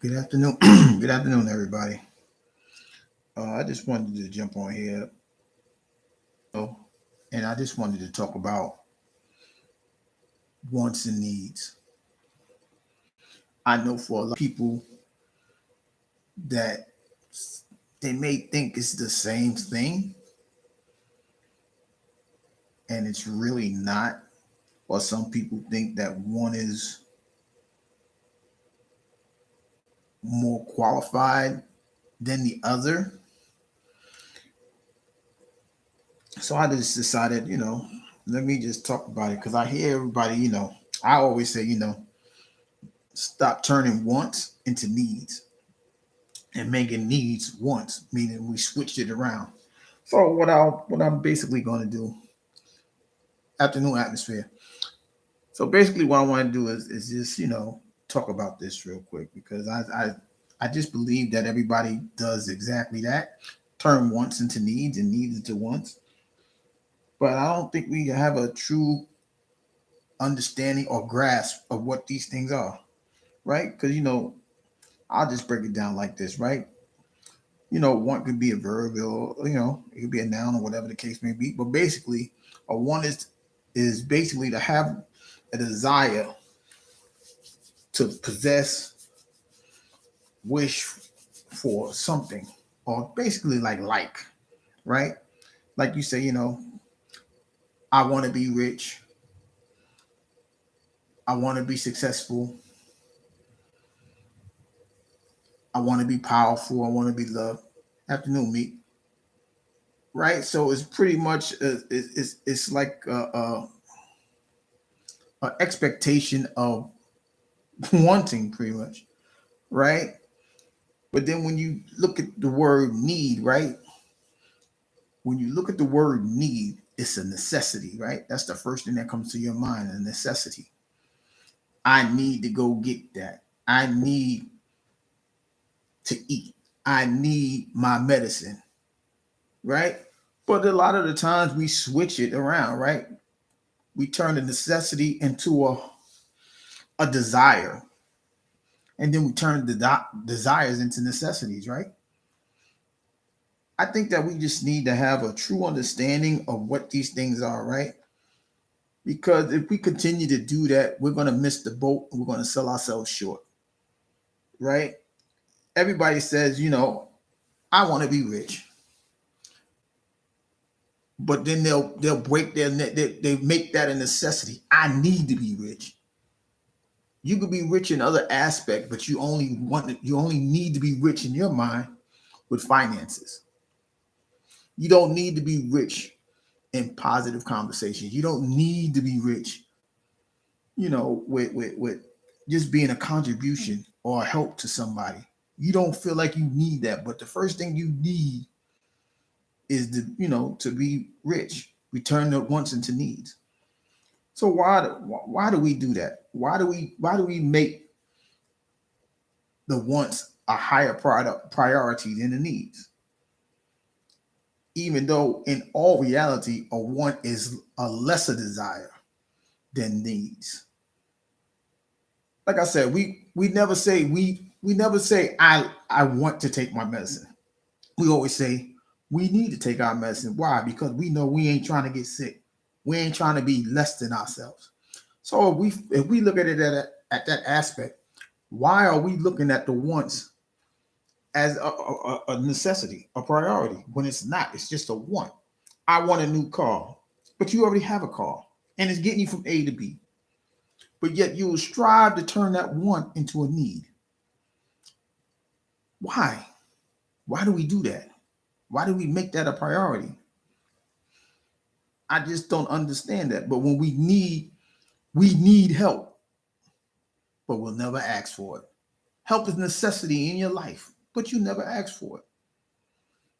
Good afternoon. Good afternoon, everybody. I just wanted to jump on here, oh, and I just wanted to talk about wants and needs. I know for a lot of people that they may think it's the same thing, and it's really not. Or some people think that one is more qualified than the other. So I just decided, let me just talk about it because I hear everybody, I always say, stop turning wants into needs and making needs wants, meaning we switched it around. So what I'm basically going to do, afternoon atmosphere. So basically, what I want to do is just talk about this real quick because I just believe that everybody does exactly that, turn wants into needs and needs into wants. But I don't think we have a true understanding or grasp of what these things are, right? Because I'll just break it down like this, right? Want could be a verb or it could be a noun or whatever the case may be. But basically, a want is basically to have a desire to possess, wish for something, or basically like, right? Like you say, I want to be rich, I want to be successful, I want to be powerful, I want to be loved. Afternoon, meet, right? So it's pretty much it's like a expectation of wanting, pretty much, right? But then when you look at the word need, right? When you look at the word need, it's a necessity, right? That's the first thing that comes to your mind, a necessity. I need to go get that. I need to eat. I need my medicine, right? But a lot of the times we switch it around, right? We turn the necessity into a desire, and then we turn the desires into necessities, right? I think that we just need to have a true understanding of what these things are, right? Because if we continue to do that, we're going to miss the boat and we're going to sell ourselves short, right? Everybody says, I want to be rich, but then they'll break their neck. They make that a necessity. I need to be rich. You could be rich in other aspects, but you only need to be rich in your mind with finances. You don't need to be rich in positive conversations. You don't need to be rich, with just being a contribution or a help to somebody. You don't feel like you need that, but the first thing you need is to be rich. Return the wants into needs. So why do we do that? Why do we make the wants a higher priority than the needs? Even though in all reality, a want is a lesser desire than needs. Like I said, we never say I want to take my medicine. We always say we need to take our medicine. Why? Because we know we ain't trying to get sick. We ain't trying to be less than ourselves. So if we look at it at that aspect, why are we looking at the wants as a necessity, a priority, when it's not? It's just a want. I want a new car, but you already have a car, and it's getting you from A to B. But yet you will strive to turn that want into a need. Why? Why do we do that? Why do we make that a priority? I just don't understand that. But when we need help, but we'll never ask for it. Help is necessity in your life, but you never ask for it.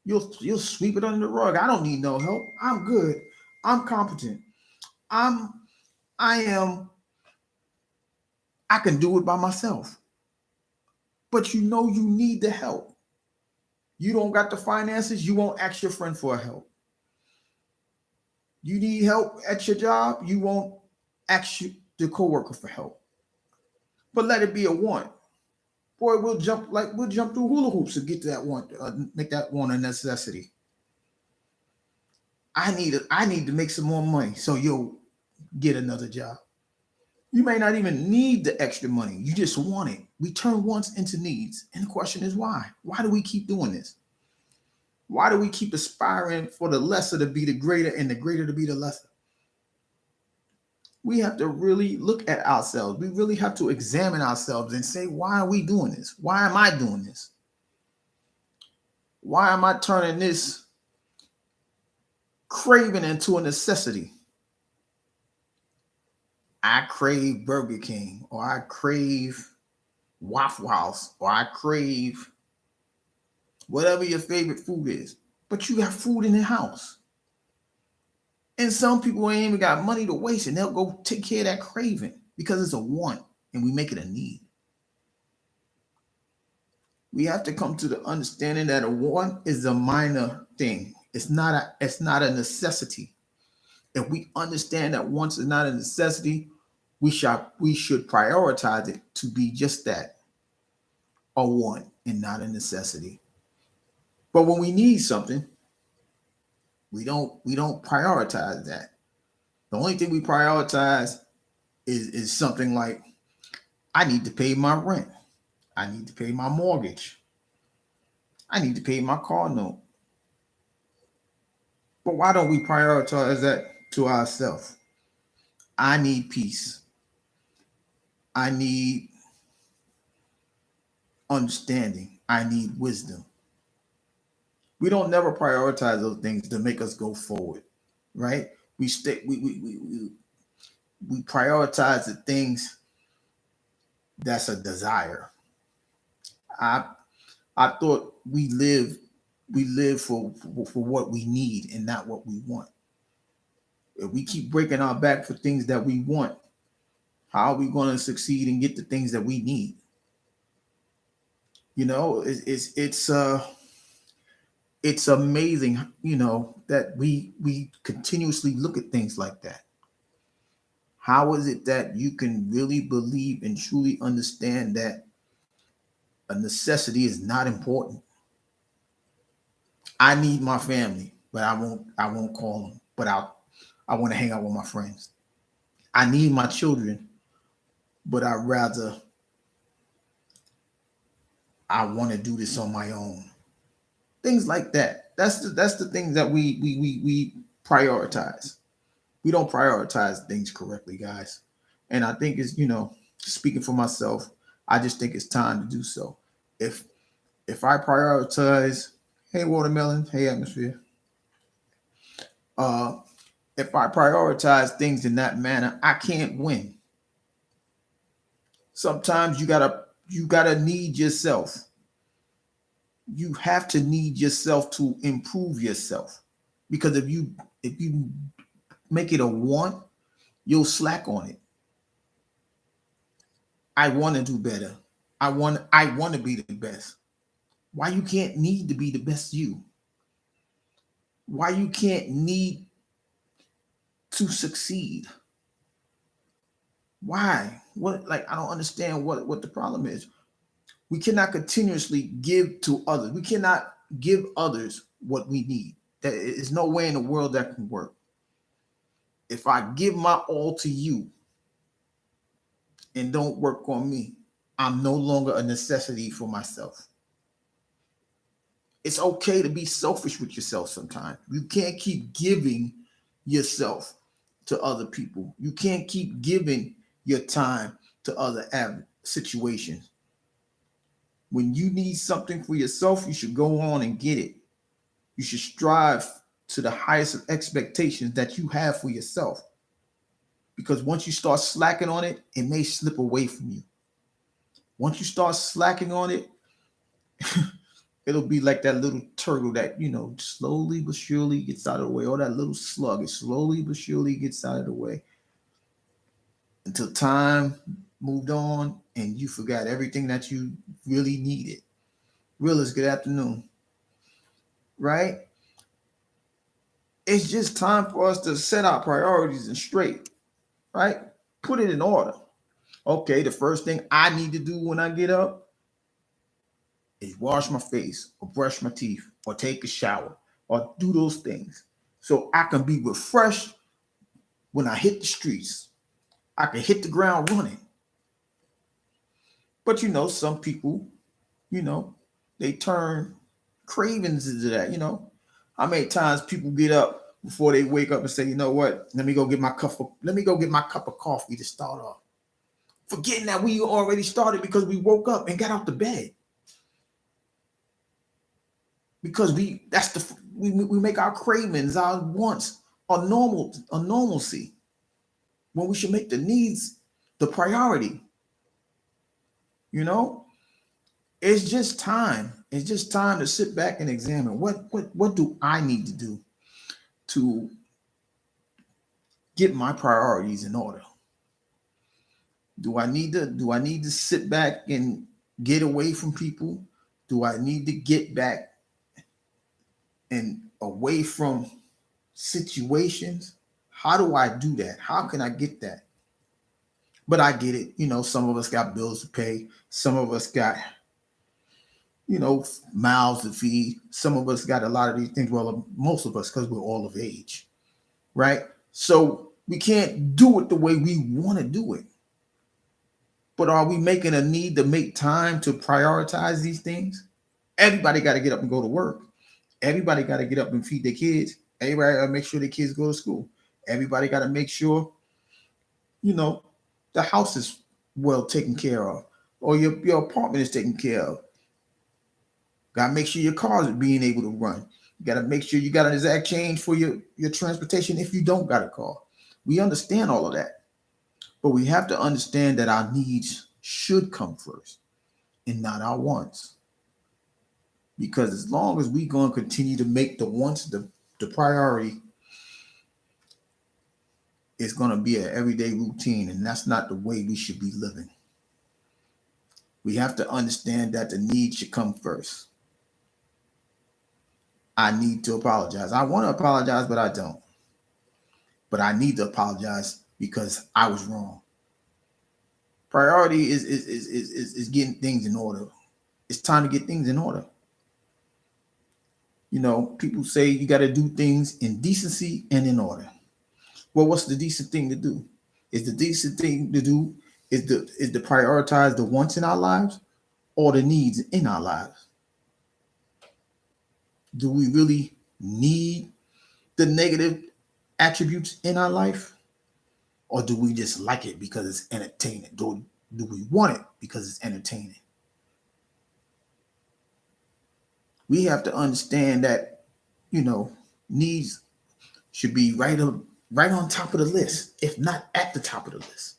You'll sweep it under the rug. I don't need no help. I'm good. I'm competent. I'm I am I can do it by myself. But you need the help. You don't got the finances, you won't ask your friend for help. You need help at your job, you won't ask the coworker for help. But let it be a want. Boy, we'll jump through hula hoops to get to that one, make that one a necessity. I need to make some more money so you'll get another job. You may not even need the extra money. You just want it. We turn wants into needs. And the question is why? Why do we keep doing this? Why do we keep aspiring for the lesser to be the greater and the greater to be the lesser? We have to really look at ourselves. We really have to examine ourselves and say, why are we doing this? Why am I doing this? Why am I turning this craving into a necessity? I crave Burger King, or I crave Waffle House, or I crave whatever your favorite food is. But you got food in the house. And some people ain't even got money to waste, and they'll go take care of that craving because it's a want and we make it a need. We have to come to the understanding that a want is a minor thing. It's not a necessity. If we understand that wants is not a necessity, we should prioritize it to be just that, a want and not a necessity. But when we need something, we don't prioritize that. The only thing we prioritize is something like, I need to pay my rent. I need to pay my mortgage. I need to pay my car note. But why don't we prioritize that to ourselves? I need peace. I need understanding. I need wisdom. We don't never prioritize those things to make us go forward, right? We stay. We prioritize the things that's a desire. I I thought we live for what we need and not what we want. If we keep breaking our back for things that we want, how are we going to succeed and get the things that we need? You know, it's amazing, you know, that we continuously look at things like that. How is it that you can really believe and truly understand that a necessity is not important? I need my family, but I won't call them, but I want to hang out with my friends. I need my children, but I want to do this on my own. Things like that. That's the things that we prioritize. We don't prioritize things correctly, guys. And I think it's, you know, speaking for myself, I just think it's time to do so. If if I prioritize, hey watermelon, hey atmosphere, uh, if I prioritize things in that manner, I can't win. Sometimes you gotta need yourself. You have to need yourself to improve yourself. Because if you make it a want, you'll slack on it. I want to do better. I want to be the best. Why you can't need to be the best you? Why you can't need to succeed? Why? What, like, I don't understand what the problem is. We cannot continuously give to others. We cannot give others what we need. There is no way in the world that can work. If I give my all to you and don't work on me, I'm no longer a necessity for myself. It's okay to be selfish with yourself sometimes. You can't keep giving yourself to other people. You can't keep giving your time to other situations. When you need something for yourself, you should go on and get it. You should strive to the highest of expectations that you have for yourself. Because once you start slacking on it, it may slip away from you. Once you start slacking on it, it'll be like that little turtle that, you know, slowly but surely gets out of the way, or that little slug, it slowly but surely gets out of the way until time moved on and you forgot everything that you really needed. Realist, good afternoon. Right? It's just time for us to set our priorities and straight, right? Put it in order. Okay, the first thing I need to do when I get up is wash my face or brush my teeth or take a shower or do those things so I can be refreshed when I hit the streets. I can hit the ground running. But some people, you know, they turn cravings into that. How many times people get up before they wake up and say, you know what, let me go get my cup of coffee to start off. Forgetting that we already started because we woke up and got out the bed. Because we make our cravings, our wants, a normalcy, when we should make the needs the priority. You know, it's just time. It's just time to sit back and examine what do I need to do to get my priorities in order. Do I need to sit back and get away from people? Do I need to get back and away from situations? How do I do that? How can I get that? But I get it. Some of us got bills to pay. Some of us got, mouths to feed. Some of us got a lot of these things. Well, most of us, because we're all of age, right? So we can't do it the way we want to do it. But are we making a need to make time to prioritize these things? Everybody got to get up and go to work. Everybody got to get up and feed their kids. Everybody got to make sure their kids go to school. Everybody got to make sure, you know, the house is well taken care of, or your apartment is taken care of. Got to make sure your car is being able to run. You got to make sure you got an exact change for your transportation if you don't got a car. We understand all of that, but we have to understand that our needs should come first and not our wants. Because as long as we going to continue to make the wants the priority, it's going to be an everyday routine, and that's not the way we should be living. We have to understand that the need should come first. I need to apologize. I want to apologize, but I don't. But I need to apologize because I was wrong. Priority is getting things in order. It's time to get things in order. People say you got to do things in decency and in order. Well, what's the decent thing to do? Is the decent thing to do is to prioritize the wants in our lives or the needs in our lives? Do we really need the negative attributes in our life? Or do we just like it because it's entertaining? Do we want it because it's entertaining? We have to understand that, needs should be right on top of the list, if not at the top of the list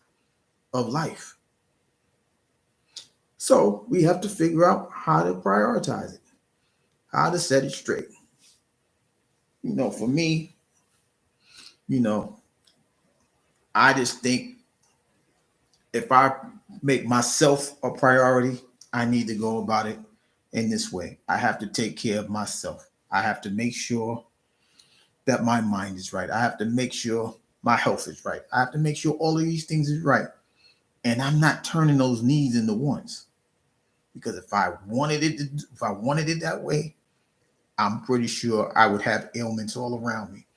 of life. So we have to figure out how to prioritize it, how to set it straight. For me, you know, I just think if I make myself a priority, I need to go about it in this way. I have to take care of myself. I have to make sure that my mind is right. I have to make sure my health is right. I have to make sure all of these things is right. And I'm not turning those needs into wants. Because if I wanted it that way, I'm pretty sure I would have ailments all around me.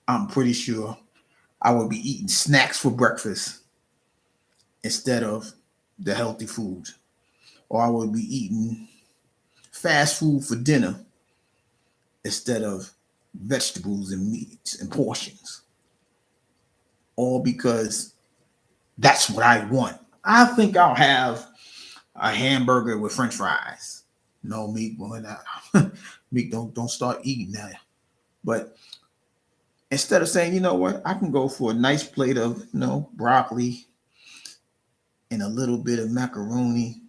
I'm pretty sure I would be eating snacks for breakfast instead of the healthy foods. Or I would be eating fast food for dinner instead of vegetables and meats and portions. All because that's what I want. I think I'll have a hamburger with French fries. No meat, boy, now. Meat, don't start eating that. But instead of saying, you know what, I can go for a nice plate of, broccoli and a little bit of macaroni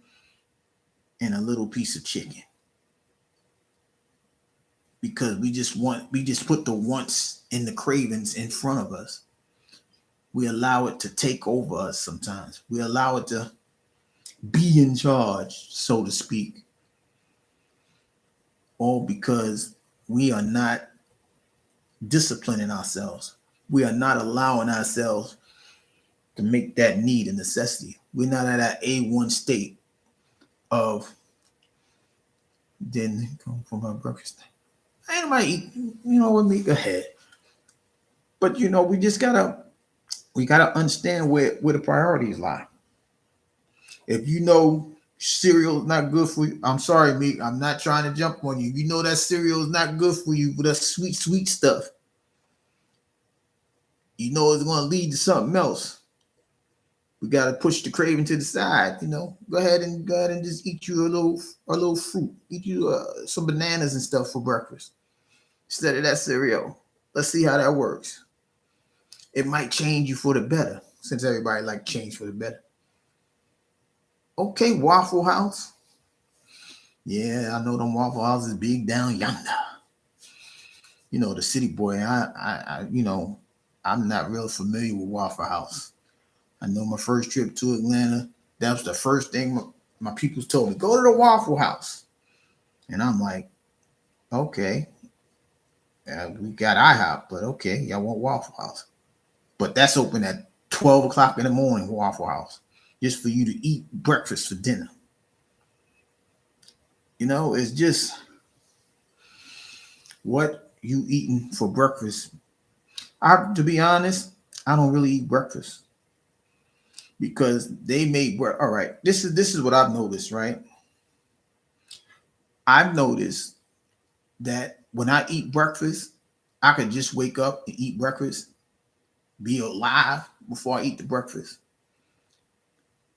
and a little piece of chicken. Because we just put the wants and the cravings in front of us. We allow it to take over us sometimes. We allow it to be in charge, so to speak. All because we are not disciplining ourselves. We are not allowing ourselves to make that need a necessity. We're not at that A1 state of Then come for my breakfast. Ain't nobody eat, with me. Go ahead. But we just gotta understand where the priorities lie. If you know cereal is not good for you, I'm sorry, Meek. I'm not trying to jump on you. You know that cereal is not good for you, but that sweet stuff. You know it's gonna lead to something else. We gotta push the craving to the side. Go ahead and just eat you a little fruit. Eat you some bananas and stuff for breakfast instead of that cereal. Let's see how that works. It might change you for the better, since everybody like change for the better. Okay, Waffle House. Yeah, I know them Waffle Houses big down yonder. The city boy. I'm not real familiar with Waffle House. I know my first trip to Atlanta, that was the first thing my people told me, go to the Waffle House. And I'm like, okay, we got IHOP, but okay, y'all want Waffle House. But that's open at 12 o'clock in the morning, Waffle House, just for you to eat breakfast for dinner. It's just what you eating for breakfast. To be honest, I don't really eat breakfast because they made all right. This is what I've noticed, right? I've noticed that when I eat breakfast, I could just wake up and eat breakfast, be alive before I eat the breakfast.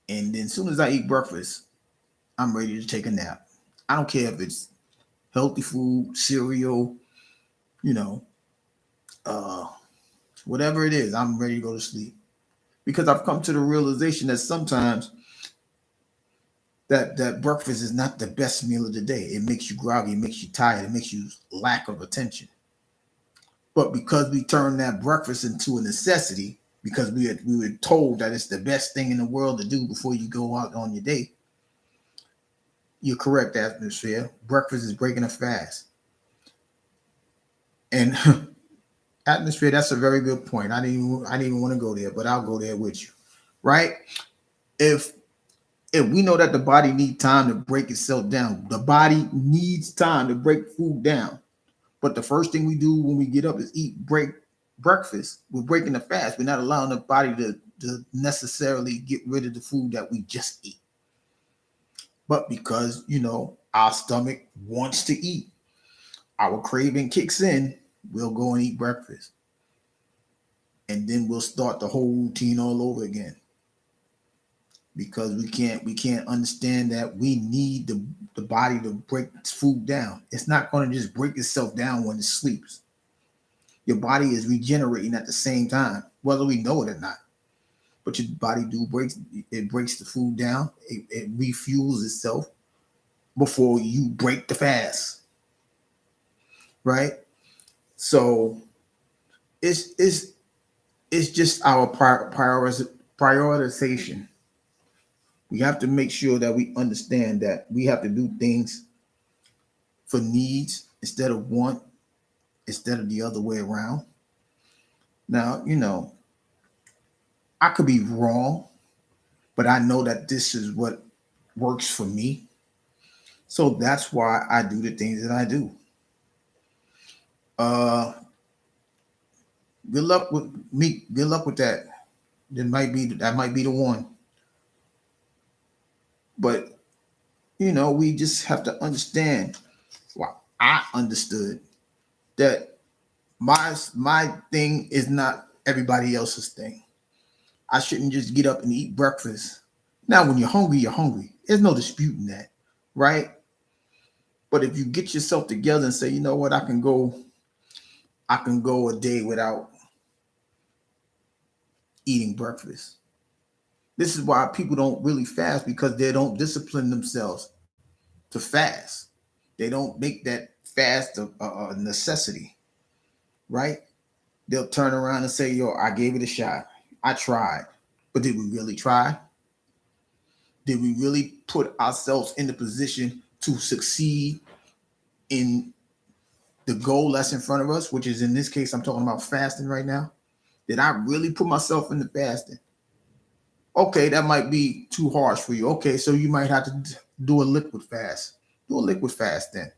And then as soon as I eat breakfast, I'm ready to take a nap. I don't care if it's healthy food, cereal, you know, uh, whatever it is, I'm ready to go to sleep. Because I've come to the realization that sometimes that breakfast is not the best meal of the day. It makes you groggy, it makes you tired, it makes you lack of attention. But because we turn that breakfast into a necessity, because we were told that it's the best thing in the world to do before you go out on your day, you're correct, atmosphere. Breakfast is breaking a fast. And atmosphere, that's a very good point. I didn't even want to go there, but I'll go there with you. Right? If if we know that the body needs time to break itself down, the body needs time to break food down. But the first thing we do when we get up is break breakfast. We're breaking the fast. We're not allowing the body to necessarily get rid of the food that we just eat. But because, our stomach wants to eat, our craving kicks in, we'll go and eat breakfast. And then we'll start the whole routine all over again. Because we can't understand that we need the body to break food down. It's not going to just break itself down when it sleeps. Your body is regenerating at the same time, whether we know it or not. But your body breaks the food down. It refuels itself before you break the fast, right? So it's it's just our prioritization. We have to make sure that we understand that we have to do things for needs instead of want, instead of the other way around. Now, I could be wrong, but I know that this is what works for me. So that's why I do the things that I do. Uh, good luck with me. Good luck with that. That might be the one. But we just have to understand. Well, I understood that my thing is not everybody else's thing. I shouldn't just get up and eat breakfast. Now, when you're hungry, you're hungry. There's no disputing that, right? But if you get yourself together and say, you know what, I can go a day without eating breakfast. This is why people don't really fast because they don't discipline themselves to fast. They don't make that fast a necessity, right? They'll turn around and say, yo, I gave it a shot. I tried. But did we really try? Did we really put ourselves in the position to succeed in the goal that's in front of us, which is in this case, I'm talking about fasting right now? Did I really put myself into fasting? Okay, that might be too harsh for you. Okay, so you might have to do a liquid fast. Do a liquid fast then.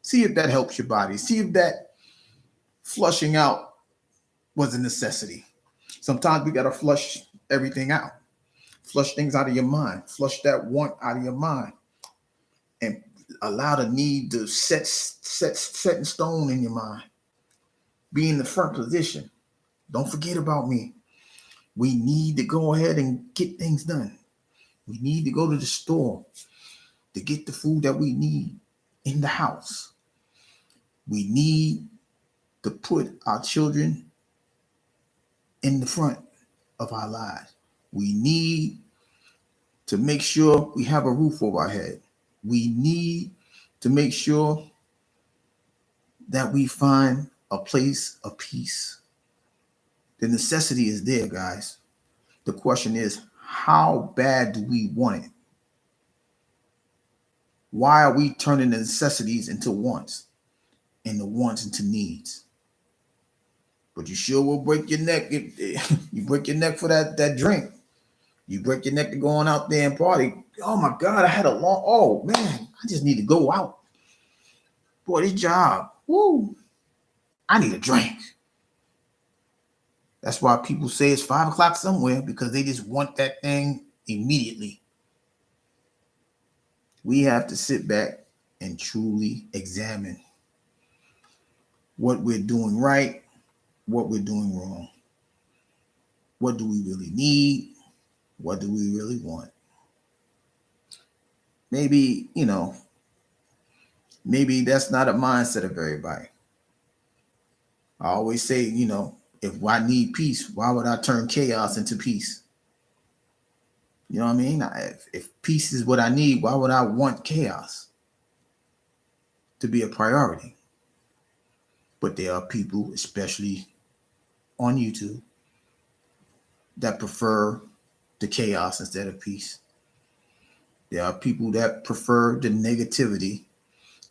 See if that helps your body. See if that flushing out was a necessity. Sometimes we got to flush everything out. Flush things out of your mind. Flush that want out of your mind. And allow the need to set in stone in your mind. Be in the front position. Don't forget about me. We need to go ahead and get things done. We need to go to the store to get the food that we need in the house. We need to put our children in the front of our lives. We need to make sure we have a roof over our head. We need to make sure that we find a place of peace. The necessity is there, guys. The question is, how bad do we want it? Why are we turning the necessities into wants and the wants into needs? But you sure will break your neck. You break your neck for that drink. You break your neck to going out there and party. Oh my God, I had a long, oh man, I just need to go out. Boy, this job, woo, I need a drink. That's why people say it's 5 o'clock somewhere, because they just want that thing immediately. We have to sit back and truly examine what we're doing right, what we're doing wrong. What do we really need? What do we really want? Maybe, maybe that's not a mindset of everybody. I always say, if I need peace, why would I turn chaos into peace? You know what I mean? If peace is what I need, why would I want chaos to be a priority? But there are people, especially on YouTube, that prefer the chaos instead of peace. There are people that prefer the negativity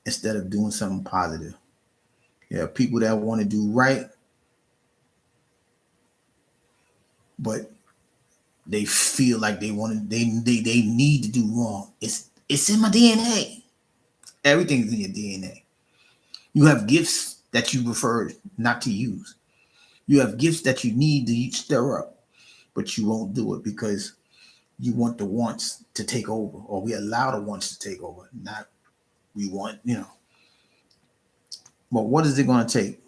instead of doing something positive. There are people that want to do right, but they feel like they need to do wrong. It's in my DNA. Everything's in your DNA. You have gifts that you prefer not to use. You have gifts that you need to stir up, but you won't do it because you want the wants to take over, or we allow the wants to take over. Not we want, But what is it going to take?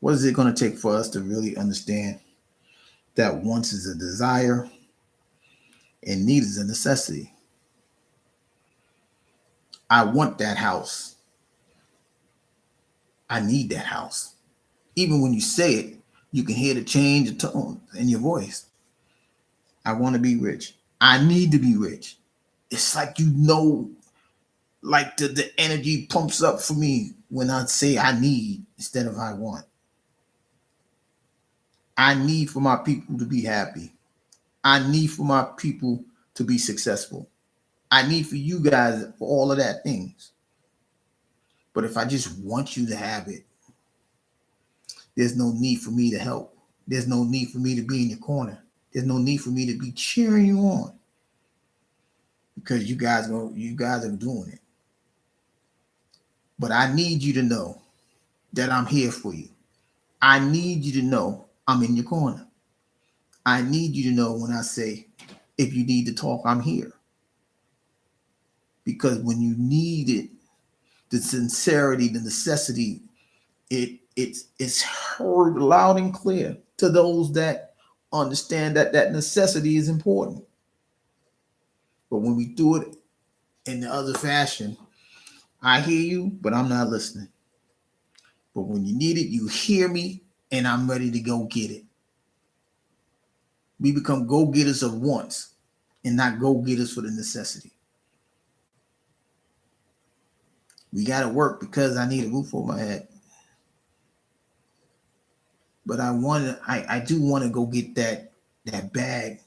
What is it going to take for us to really understand that wants is a desire and need is a necessity? I want that house. I need that house. Even when you say it, you can hear the change of tone in your voice. I want to be rich. I need to be rich. It's like, like the energy pumps up for me when I say I need instead of I want. I need for my people to be happy. I need for my people to be successful. I need for you guys for all of that things. But if I just want you to have it, there's no need for me to help. There's no need for me to be in your corner. There's no need for me to be cheering you on, because you guys are doing it. But I need you to know that I'm here for you. I need you to know I'm in your corner. I need you to know when I say, if you need to talk, I'm here. Because when you need it, the sincerity, the necessity, it's heard loud and clear to those that understand that necessity is important. But when we do it in the other fashion, I hear you, but I'm not listening. But when you need it, you hear me, and I'm ready to go get it. We become go-getters of wants and not go-getters for the necessity. We got to work because I need a roof over my head. But I do want to go get that bag,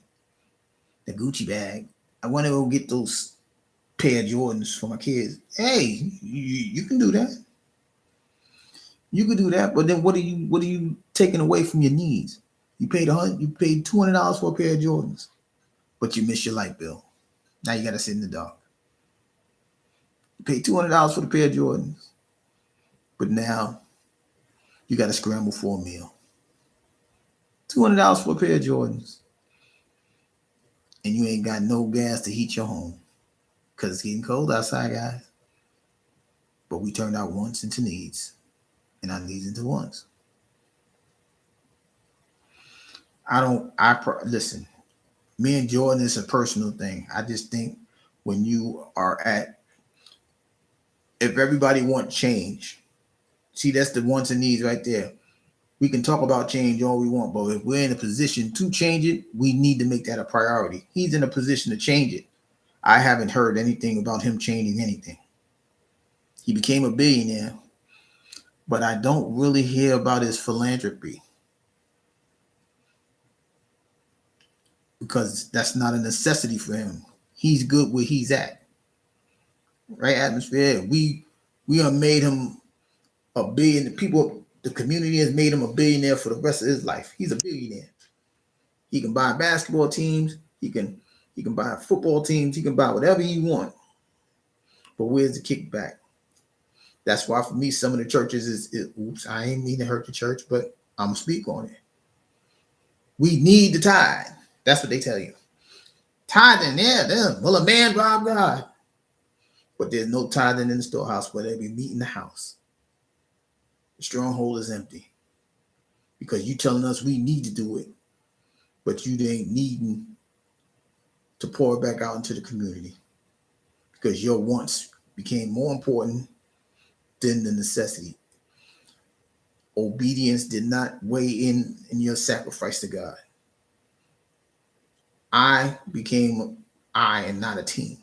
the Gucci bag. I want to go get those pair of Jordans for my kids. Hey, you can do that. You can do that, but then what are you taking away from your needs? You paid $200 for a pair of Jordans, but you missed your light bill. Now you got to sit in the dark. You paid $200 for the pair of Jordans, but now you got to scramble for a meal. $200 for a pair of Jordans, and you ain't got no gas to heat your home because it's getting cold outside, guys. But we turned our wants into needs and our needs into wants. Listen, me and Jordan is a personal thing. I just think when you are if everybody wants change, see, that's the wants and needs right there. We can talk about change all we want, but if we're in a position to change it, we need to make that a priority. He's in a position to change it. I haven't heard anything about him changing anything. He became a billionaire, but I don't really hear about his philanthropy because that's not a necessity for him. He's good where he's at. Right, atmosphere. We have made him a billion. People, the community has made him a billionaire for the rest of his life. He's a billionaire. He can buy basketball teams. He can buy football teams. He can buy whatever he wants. But where's the kickback? That's why for me, some of the churches is oops, I ain't mean to hurt the church, but I'm gonna speak on it. We need the tithe. That's what they tell you. Tithing, yeah. Will a man rob God? But there's no tithing in the storehouse where they be meat in the house. The stronghold is empty. Because you telling us we need to do it, but you ain't needing to pour it back out into the community. Because your wants became more important than the necessity. Obedience did not weigh in your sacrifice to God. I became I and not a team.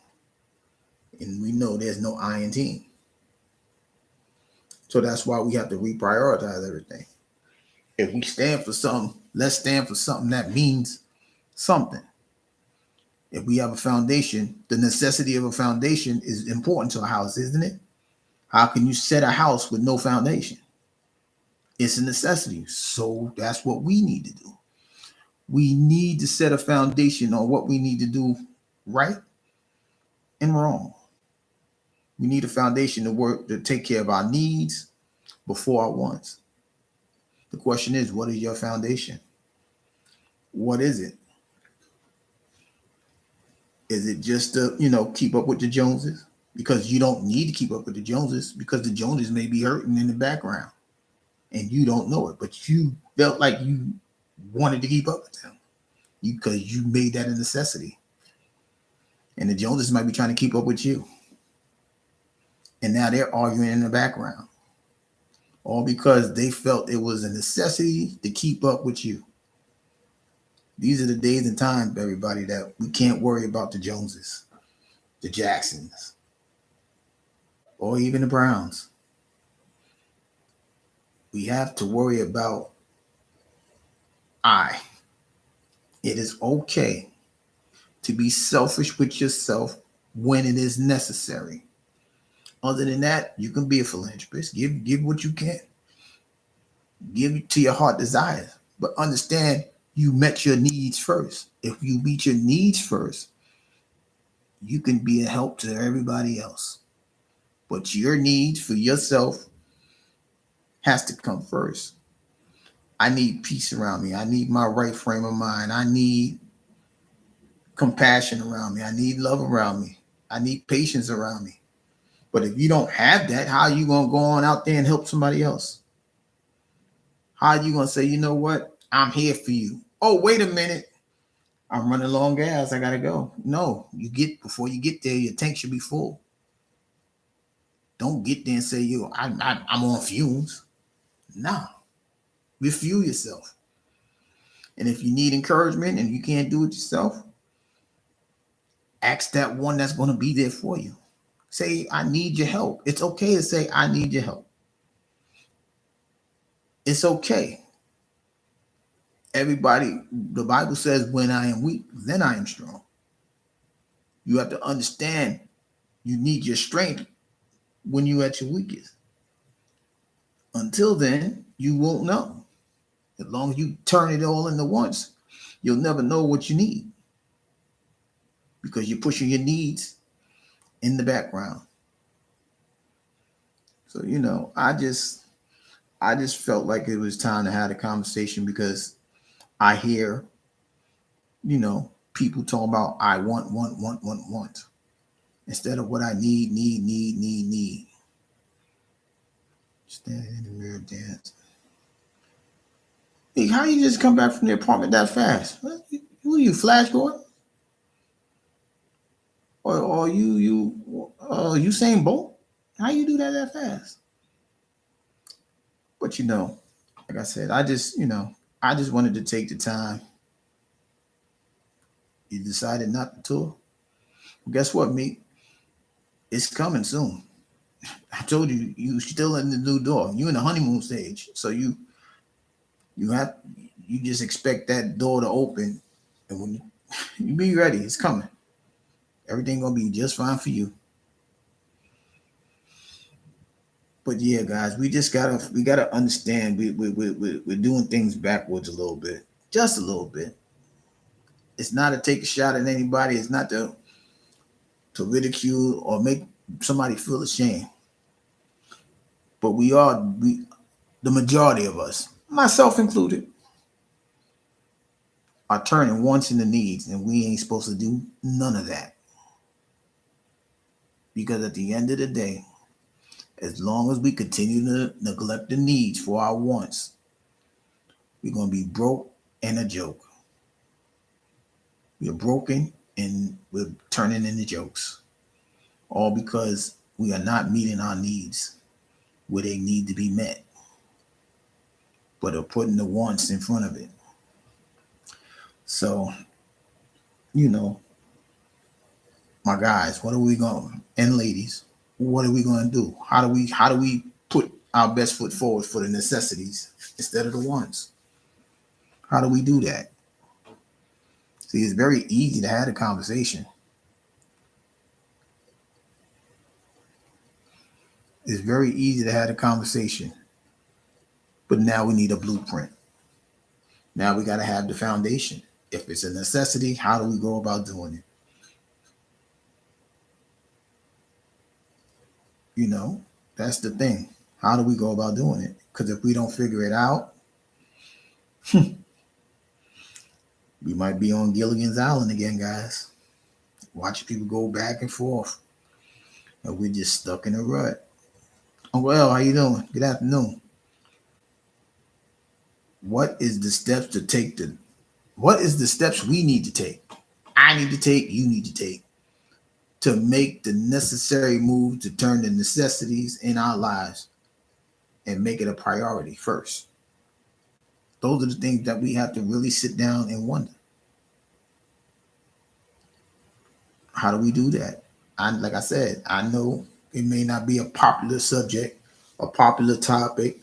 And we know there's no I in team. So that's why we have to reprioritize everything. If we stand for something, let's stand for something that means something. If we have a foundation, the necessity of a foundation is important to a house, isn't it? How can you set a house with no foundation? It's a necessity. So that's what we need to do. We need to set a foundation on what we need to do right and wrong. We need a foundation to work to take care of our needs before our wants. The question is, what is your foundation? What is it? Is it just to, keep up with the Joneses? Because you don't need to keep up with the Joneses because the Joneses may be hurting in the background and you don't know it, but you felt like you wanted to keep up with them because you made that a necessity. And the Joneses might be trying to keep up with you. And now they're arguing in the background. All because they felt it was a necessity to keep up with you. These are the days and times, everybody, that we can't worry about the Joneses, the Jacksons, or even the Browns. We have to worry about I. It is okay to be selfish with yourself when it is necessary. Other than that, you can be a philanthropist. Give what you can. Give it to your heart desires. But understand you met your needs first. If you meet your needs first, you can be a help to everybody else. But your needs for yourself has to come first. I need peace around me. I need my right frame of mind. I need compassion around me. I need love around me. I need patience around me. But if you don't have that, how are you going to go on out there and help somebody else? How are you going to say, you know what? I'm here for you. Oh, wait a minute. I'm running low on gas. I got to go. No, before you get there, your tank should be full. Don't get there and say, I'm on fumes. No, refuel yourself. And if you need encouragement and you can't do it yourself, ask that one that's going to be there for you. Say, I need your help. It's okay to say, I need your help. It's okay. Everybody, the Bible says, when I am weak, then I am strong. You have to understand you need your strength when you're at your weakest. Until then, you won't know. As long as you turn it all into once, you'll never know what you need because you're pushing your needs in the background. So, I just felt like it was time to have a conversation because I hear, people talking about I want instead of what I need. Standing in the mirror dance. Hey, how you just come back from the apartment that fast? Who you, Flash Gordon? Or Usain Bolt? How you do that fast? But like I said, I just wanted to take the time. You decided not to tour. Well, guess what, me? It's coming soon. I told you, you still in the new door. You in the honeymoon stage, so you have you just expect that door to open, and when you be ready, it's coming. Everything gonna be just fine for you. But yeah, guys, we gotta understand we're doing things backwards a little bit, just a little bit. It's not to take a shot at anybody. It's not to ridicule or make somebody feel ashamed. But the majority of us, myself included, are turning wants into needs, and we ain't supposed to do none of that. Because at the end of the day, as long as we continue to neglect the needs for our wants, we're gonna be broke and a joke. We're broken and we're turning into jokes. All because we are not meeting our needs where they need to be met, but are putting the wants in front of it. So, you know, my guys, what are we going and ladies, what are we gonna do? How do we put our best foot forward for the necessities instead of the wants? How do we do that? See, it's very easy to have a conversation. It's very easy to have a conversation, but now we need a blueprint. Now we got to have the foundation. If it's a necessity, how do we go about doing it? You know, that's the thing. How do we go about doing it? Because if we don't figure it out, we might be on Gilligan's Island again, guys. Watching people go back and forth, and we're just stuck in a rut. Oh well, how you doing? Good afternoon. What is the steps to take to? What is the steps we need to take? I need to take. You need to take to make the necessary move to turn the necessities in our lives and make it a priority first. Those are the things that we have to really sit down and wonder. How do we do that? Like I said, I know it may not be a popular subject, a popular topic,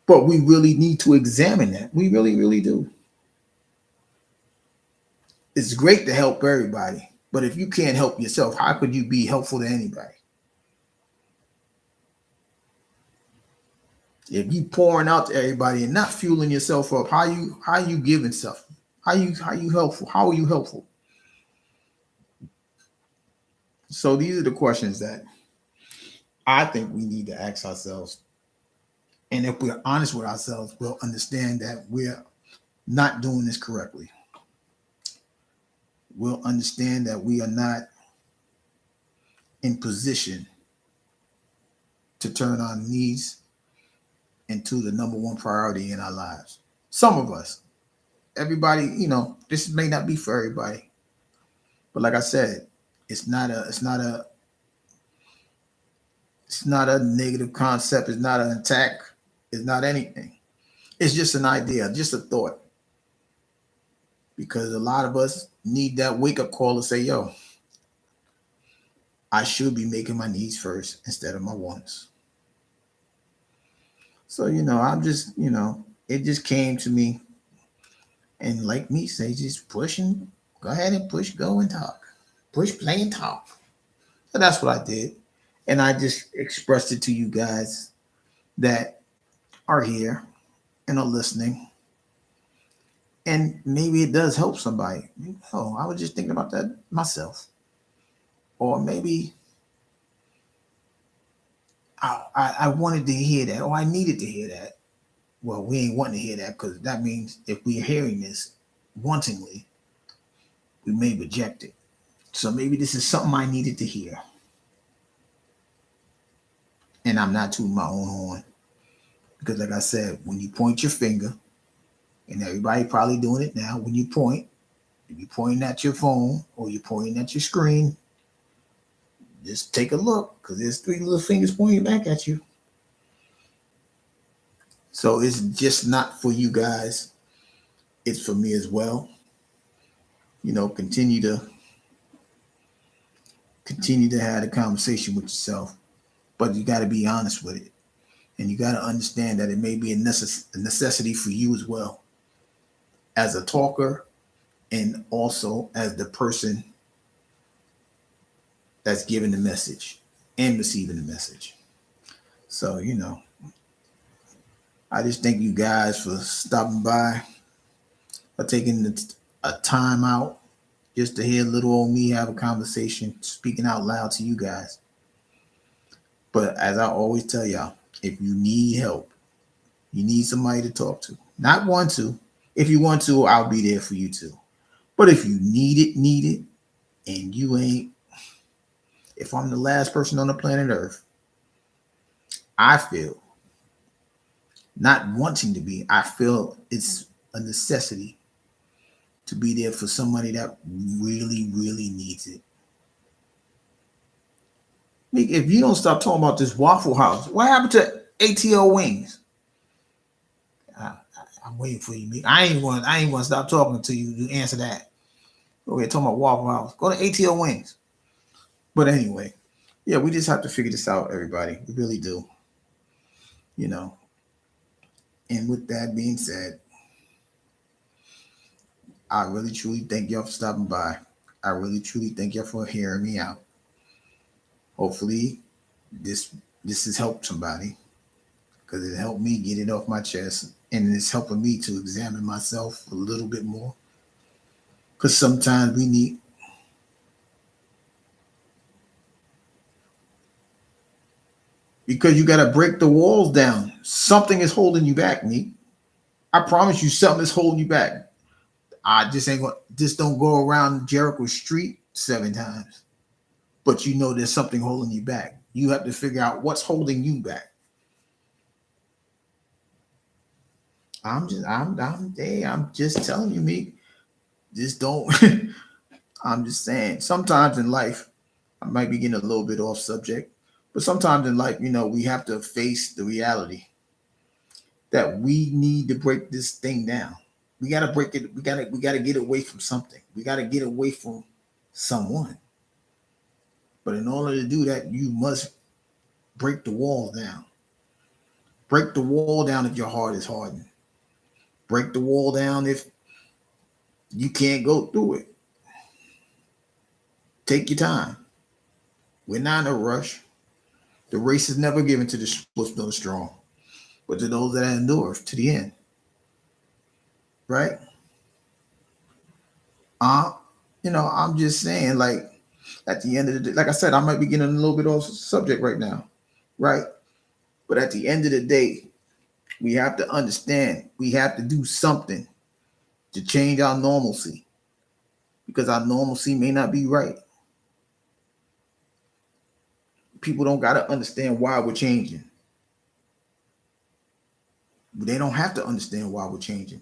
but we really need to examine that. We really, really do. It's great to help everybody, but if you can't help yourself, how could you be helpful to anybody? If you pouring out to everybody and not fueling yourself up, how you giving stuff? How you helpful? How are you helpful? So these are the questions that I think we need to ask ourselves. And if we're honest with ourselves, we'll understand that we're not doing this correctly. We'll understand that we are not in position to turn our needs into the number one priority in our lives. Some of us, everybody, this may not be for everybody, but like I said, it's not a negative concept. It's not an attack. It's not anything. It's just an idea, just a thought. Because a lot of us need that wake up call to say, yo, I should be making my needs first instead of my wants. So, I'm just, it just came to me. And like me say, just pushing, go ahead and push, go and talk. Push, play, and talk. So that's what I did. And I just expressed it to you guys that are here and are listening. And maybe it does help somebody. Oh, I was just thinking about that myself. Or maybe I wanted to hear that, or I needed to hear that. Well, we ain't wanting to hear that because that means if we're hearing this wantingly, we may reject it. So maybe this is something I needed to hear. And I'm not tooting my own horn because, like I said, when you point your finger, and everybody probably doing it now, when you point, if you're pointing at your phone or you're pointing at your screen, just take a look because there's three little fingers pointing back at you. So it's just not for you guys. It's for me as well. Continue to have a conversation with yourself, but you got to be honest with it, and you got to understand that it may be a necessity for you as well, as a talker, and also as the person that's giving the message and receiving the message. So I just thank you guys for stopping by, for taking a time out just to hear little old me have a conversation, speaking out loud to you guys. But as I always tell y'all, if you need help, you need somebody to talk to. Not want to. If you want to, I'll be there for you too. But if you need it, and you ain't, if I'm the last person on the planet Earth, I feel not wanting to be, I feel it's a necessity to be there for somebody that really, really needs it. If you don't stop talking about this Waffle House, what happened to ATL Wings? I'm waiting for you, Meek. I ain't want to stop talking until you answer that. Okay, talking about Waffle House. Go to ATL Wings. But anyway, yeah, we just have to figure this out, everybody. We really do. You know. And with that being said, I really truly thank y'all for stopping by. I really truly thank y'all for hearing me out. Hopefully, this this has helped somebody because it helped me get it off my chest, and it's helping me to examine myself a little bit more. Because sometimes we need, because you got to break the walls down. Something is holding you back, me. I promise you, something is holding you back. I just ain't going. Just don't go around Jericho Street 7 times. But there's something holding you back. You have to figure out what's holding you back. I'm just telling you, me. Just don't. I'm just saying. Sometimes in life, I might be getting a little bit off subject, but sometimes in life, we have to face the reality that we need to break this thing down. We gotta break it. We gotta get away from something. We gotta get away from someone. But in order to do that, you must break the wall down. Break the wall down if your heart is hardened. Break the wall down if you can't go through it. Take your time. We're not in a rush. The race is never given to the swift nor the strong, but to those that endure to the end. Right? Uh, I'm just saying, like, at the end of the day, like I said, I might be getting a little bit off subject right now. Right? But at the end of the day, we have to understand we have to do something to change our normalcy because our normalcy may not be right. People don't got to understand why we're changing. They don't have to understand why we're changing.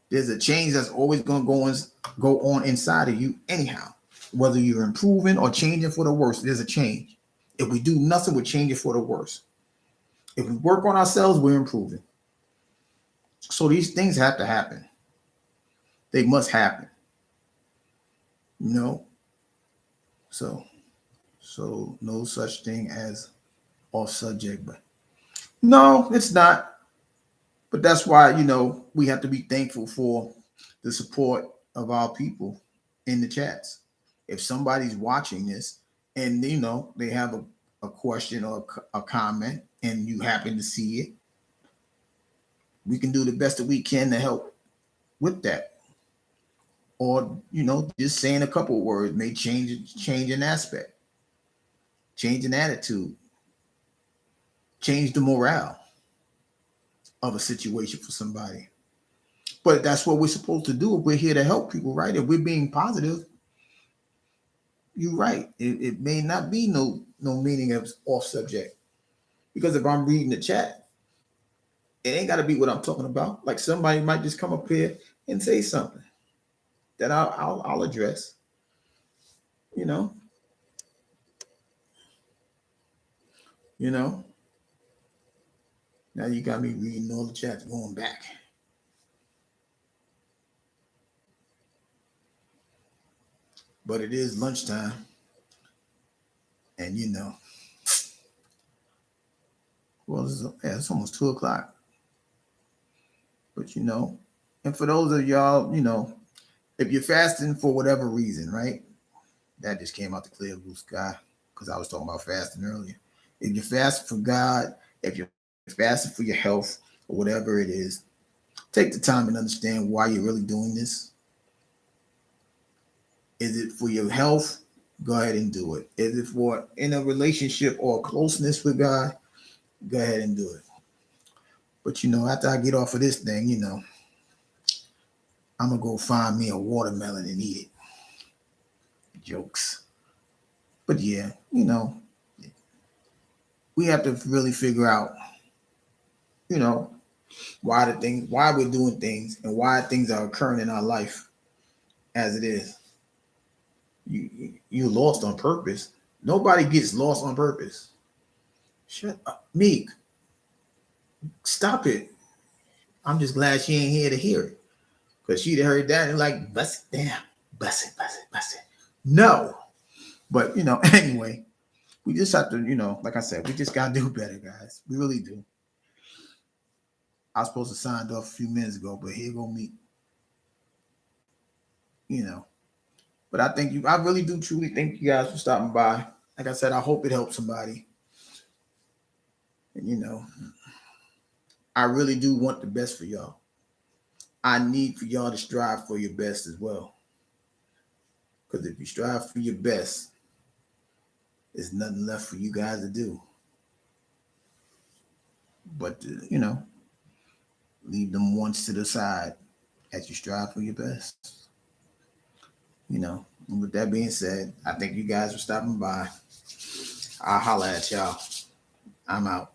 There's a change that's always going to go on inside of you anyhow. Whether you're improving or changing for the worse, there's a change. If we do nothing, we're changing for the worse. If we work on ourselves, we're improving. So these things have to happen. They must happen. You know? So no such thing as off subject, but no, it's not. But that's why, we have to be thankful for the support of our people in the chats. If somebody's watching this and, they have a question or a comment and you happen to see it, we can do the best that we can to help with that. Or, just saying a couple of words may change an aspect, change an attitude. change the morale of a situation for somebody. But that's what we're supposed to do if we're here to help people, right? If we're being positive, you're right. It may not be no meaning of off subject. Because if I'm reading the chat, it ain't gotta be what I'm talking about. Like somebody might just come up here and say something that I'll address, you know, you know. Now you got me reading all the chats going back. But it is lunchtime, and well, it's almost 2 o'clock. But and for those of y'all, if you're fasting for whatever reason, right? That just came out the clear blue sky because I was talking about fasting earlier. If you're fasting for God, if you're fasting for your health or whatever it is, take the time and understand why you're really doing this. Is it for your health? Go ahead and do it. Is it for in a relationship or closeness with God? Go ahead and do it. But after I get off of this thing, I'm gonna go find me a watermelon and eat it. Jokes. But yeah, we have to really figure out, you know, why we're doing things, and why things are occurring in our life as it is. You lost on purpose. Nobody gets lost on purpose. Shut up, Meek. Stop it. I'm just glad she ain't here to hear it, because she'd have heard that and like, bust it down, bust it, bust it, bust it. No, but anyway, we just have to, like I said, we just gotta do better, guys. We really do. I was supposed to sign off a few minutes ago, but here go me. You know, but I think you. I really do truly thank you guys for stopping by. Like I said, I hope it helps somebody. And I really do want the best for y'all. I need for y'all to strive for your best as well. Because if you strive for your best, there's nothing left for you guys to do. But leave them wants to the side as you strive for your best. And with that being said, I thank you guys for stopping by. I'll holler at y'all. I'm out.